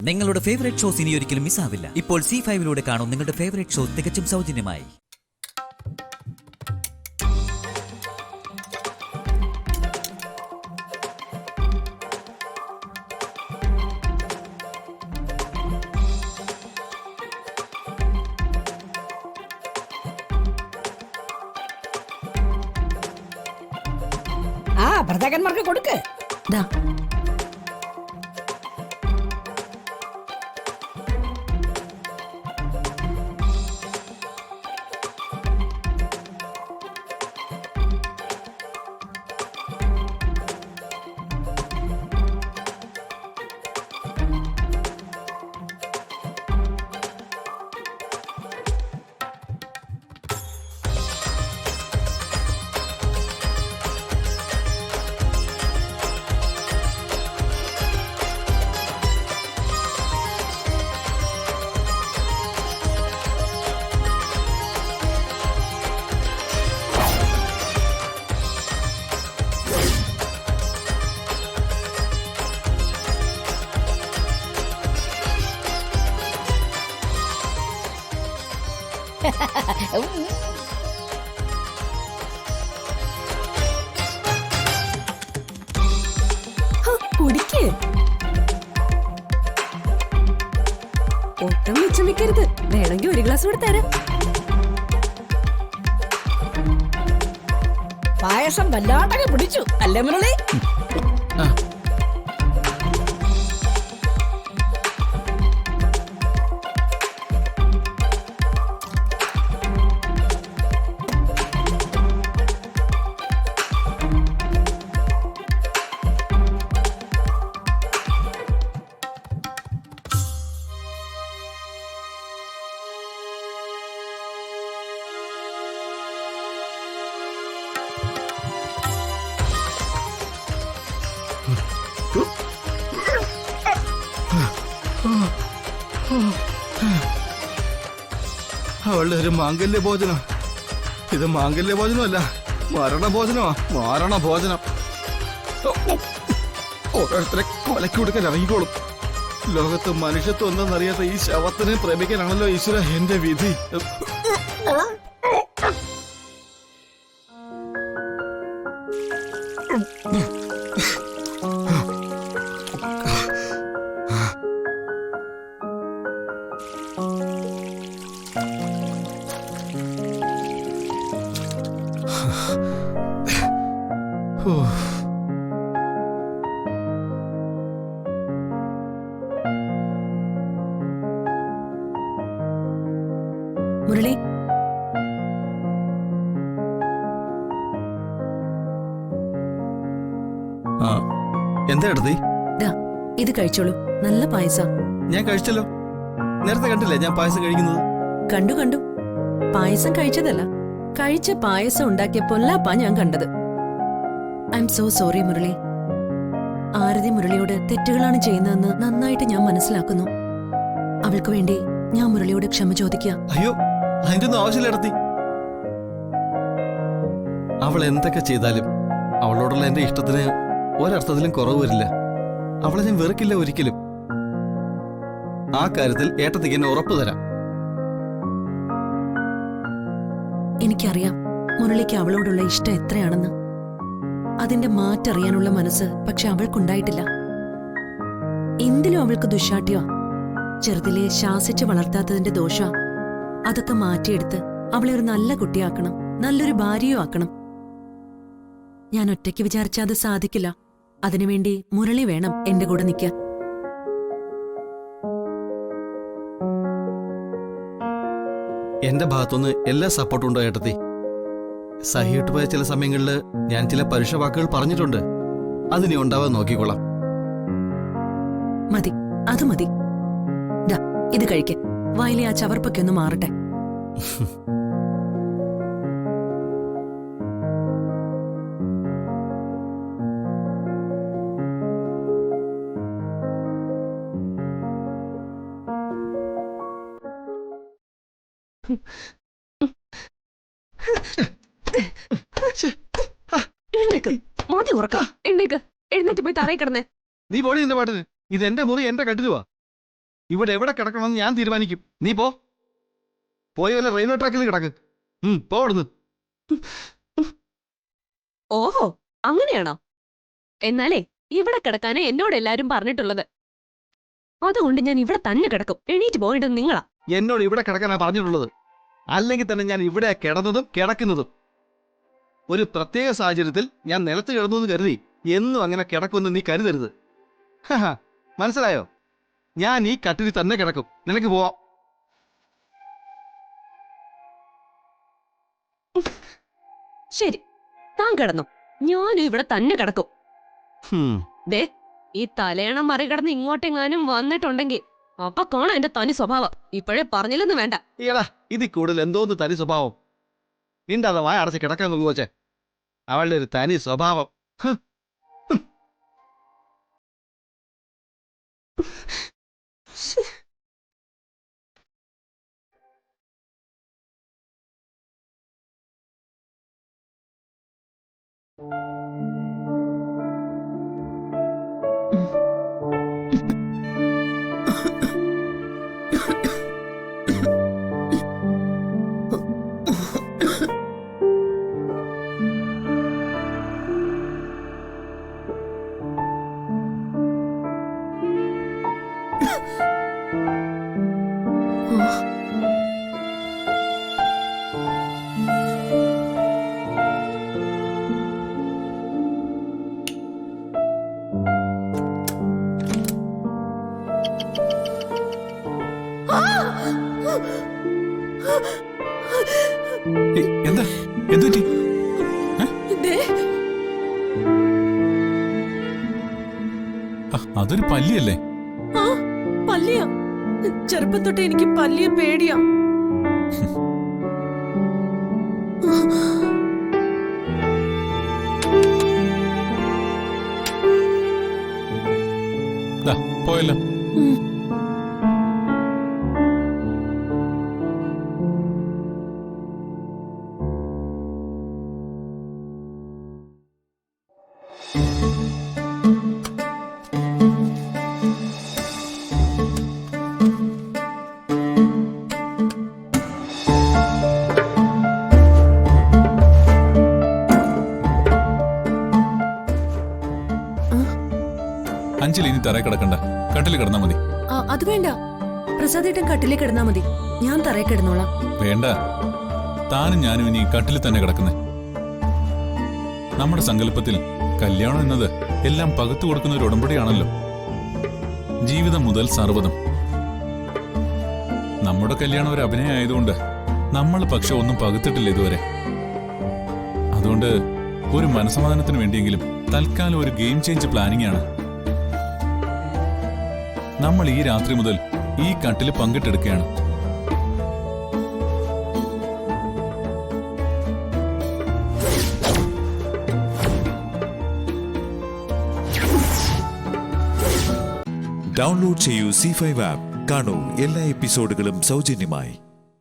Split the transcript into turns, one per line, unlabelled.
നിങ്ങളുടെ favourite shows ഇനി ഒരിക്കലും മിസ്സാവില്ല. ഇപ്പോൾ C5 കാണും നിങ്ങളുടെ ഫേവറേറ്റ് ഷോ തികച്ചും സൗജന്യമായി.
ഭർത്താക്കന്മാർക്ക് കൊടുക്ക്.
കുടിക്ക്. ഒട്ടും മിച്ചം വെക്കരുത്. വേണമെങ്കിൽ ഒരു ഗ്ലാസ് കൂടെ തരാം.
പായസം വല്ലാണ്ടൊക്കെ പിടിച്ചു അല്ലേ മുരളി?
അവളുടെ ഒരു മാംഗല്യ ഭോജനം. ഇത് മാംഗല്യ ഭോജനമല്ല, മരണഭോജനമാ. മാരണഭോജനം. ഓരോരുത്തരെ കൊലക്ക് കൊടുക്കാൻ ഇറങ്ങിക്കോളും. ലോകത്ത് മനുഷ്യത്വം എന്തെന്നറിയാത്ത ഈ ശവത്തിനെ പ്രേമിക്കാനാണല്ലോ ഈശ്വര എന്റെ വിധി.
മുരളി,
എന്താ എടുത്തി?
ഇത് കഴിച്ചോളൂ. നല്ല പായസ.
ഞാൻ കഴിച്ചല്ലോ. നേരത്തെ കണ്ടില്ലേ ഞാൻ പായസം കഴിക്കുന്നത്?
കണ്ടു കണ്ടു. പായസം കഴിച്ചതല്ല, കഴിച്ച പായസം ഉണ്ടാക്കിയ പൊല്ലാപ്പാ ഞാൻ കണ്ടത്. I'm so sorry Murali. Arathi മുരളിയോട് തെറ്റുകളാണ് ചെയ്യുന്നതെന്ന് നന്നായിട്ട് ഞാൻ മനസ്സിലാക്കുന്നു. അവൾക്ക് വേണ്ടി ഞാൻ മുരളിയോട് ക്ഷമ ചോദിക്കുക.
അയ്യോ, അതിന്റെ ഒന്നും ആവശ്യമില്ല എടുത്തി. അവൾ എന്തൊക്കെ ചെയ്താലും അവളോടുള്ള എന്റെ ഇഷ്ടത്തിന് ഒരർത്ഥത്തിലും കുറവ് വരില്ല. അവളെ ഞാൻ വെറുക്കില്ല ഒരിക്കലും. ആ കാര്യത്തിൽ ഏട്ടത്തിക്ക് എന്നെ ഉറപ്പ് തരാം.
എനിക്കറിയാം മുരളിക്ക് അവളോടുള്ള ഇഷ്ടം എത്രയാണെന്ന്. അതിന്റെ മാറ്ററിയാനുള്ള മനസ്സ് പക്ഷെ അവൾക്കുണ്ടായിട്ടില്ല. എന്തിലും അവൾക്ക് ദുശാഠ്യോ. ചെറുതിലെ ശാസിച്ച് വളർത്താത്തതിന്റെ ദോഷ. അതൊക്കെ മാറ്റിയെടുത്ത് അവളെ ഒരു നല്ല കുട്ടിയാക്കണം, നല്ലൊരു ഭാര്യയും ആക്കണം. ഞാൻ ഒറ്റയ്ക്ക് വിചാരിച്ചാൽ അത് സാധിക്കില്ല. അതിനുവേണ്ടി മുരളി വേണം എന്റെ കൂടെ നിൽക്കാൻ.
എന്റെ ഭാഗത്തുനിന്ന് എല്ലാ സപ്പോർട്ടും ഉണ്ടോ ഏട്ടത്തി? സഹിയിട്ട് പോയ ചില സമയങ്ങളിൽ ഞാൻ ചില പരുഷ വാക്കുകൾ പറഞ്ഞിട്ടുണ്ട്. അതിനി ഉണ്ടാവാൻ നോക്കിക്കൊള്ളാം.
മതി, അത് മതി. ഇത് കഴിക്ക്. വായിലെ ആ ചവർപ്പൊക്കെ ഒന്ന് മാറട്ടെ. എഴുന്നേറ്റ് പോയി തറയിൽ കിടന്നേ.
നീ പോടി നിന്റെ പാട്ടിന്. ഇത് എന്റെ മുറി, എന്റെ കട്ടിലുവാ. ഇവിടെ എവിടെ കിടക്കണമെന്ന് ഞാൻ തീരുമാനിക്കും. നീ പോയി വല്ല റെയിൽവേ ട്രാക്കിൽ കിടക്ക്. പോടുന്നു.
ഓഹോ, അങ്ങനെയാണോ? എന്നാലേ ഇവിടെ കിടക്കാനേ എന്നോട് എല്ലാരും പറഞ്ഞിട്ടുള്ളത്. അതുകൊണ്ട് ഞാൻ ഇവിടെ തന്നെ കിടക്കും. എണീറ്റ് പോയിട്ടത് നിങ്ങളാ.
എന്നോട് ഇവിടെ കിടക്കാനാ പറഞ്ഞിട്ടുള്ളത്. അല്ലെങ്കിൽ തന്നെ ഞാൻ ഇവിടെ കിടന്നതും കിടക്കുന്നതും. ഒരു പ്രത്യേക സാഹചര്യത്തിൽ ഞാൻ നിലത്ത് കിടന്നു എന്ന് കരുതി എന്നും അങ്ങനെ കിടക്കുമെന്ന് നീ കരുതരുത്. മനസ്സിലായോ? ഞാൻ ഈ കട്ടിലിൽ തന്നെ കിടക്കും. നിനക്ക് പോവാം.
ശരി, താൻ കിടന്നു. ഞാനും ഇവിടെ തന്നെ കിടക്കും. ദേ, ഈ തലയണം മറികടന്ന് ഇങ്ങോട്ടെങ്ങാനും വന്നിട്ടുണ്ടെങ്കിൽ അപ്പൊ കാണാം എന്റെ തനി സ്വഭാവം. ഇപ്പോഴേ പറഞ്ഞില്ലെന്ന് വേണ്ട.
ഈടാ, ഇതിൽ കൂടുതൽ എന്തോന്ന് തനി സ്വഭാവം. നിന്റെ അത് വായ അടച്ച് കിടക്കാൻ നോക്കു വച്ചേ. അവളുടെ ഒരു തനി സ്വഭാവം.
എന്താ എന്തുപറ്റി? അതൊരു പല്ലിയല്ലേ?
പല്ലിയാ? ചെറുപ്പം തൊട്ട് എനിക്ക് പല്ലിയെ പേടിയാ.
പോയല്ലോ. അഞ്ജലി ഇനി തറയിൽ കിടക്കണ്ട, കട്ടിൽ കിടന്നാ മതി.
അത് വേണ്ട, പ്രസാദേട്ടൻ കട്ടിലേ കിടന്നാ മതി. ഞാൻ തറയിൽ കിടന്നോളാം.
വേണ്ട, താനും ഞാനും ഇനി കട്ടിൽ തന്നെ കിടക്കുന്നേ. നമ്മുടെ സങ്കല്പത്തിൽ കല്യാണം എന്നത് എല്ലാം പകുത്തു കൊടുക്കുന്ന ഒരു ഉടമ്പടിയാണല്ലോ. ജീവിതം മുതൽ സർവ്വതം. നമ്മുടെ കല്യാണം ഒരു അഭിനയം ആയതുകൊണ്ട് നമ്മൾ പക്ഷെ ഒന്നും പകുത്തിട്ടില്ല ഇതുവരെ. അതുകൊണ്ട് ഒരു മനസ്സമാധാനത്തിന് വേണ്ടിയെങ്കിലും തൽക്കാലം ഒരു ഗെയിം ചേഞ്ച് പ്ലാനിംഗ് ആണ്. നമ്മൾ ഈ രാത്രി മുതൽ ഈ കട്ടിൽ പങ്കിട്ടെടുക്കുകയാണ്.
ഡൗൺലോഡ് ചെയ്യൂ C5 ആപ്പ്. കാണൂ എല്ലാ എപ്പിസോഡുകളും സൗജന്യമായി.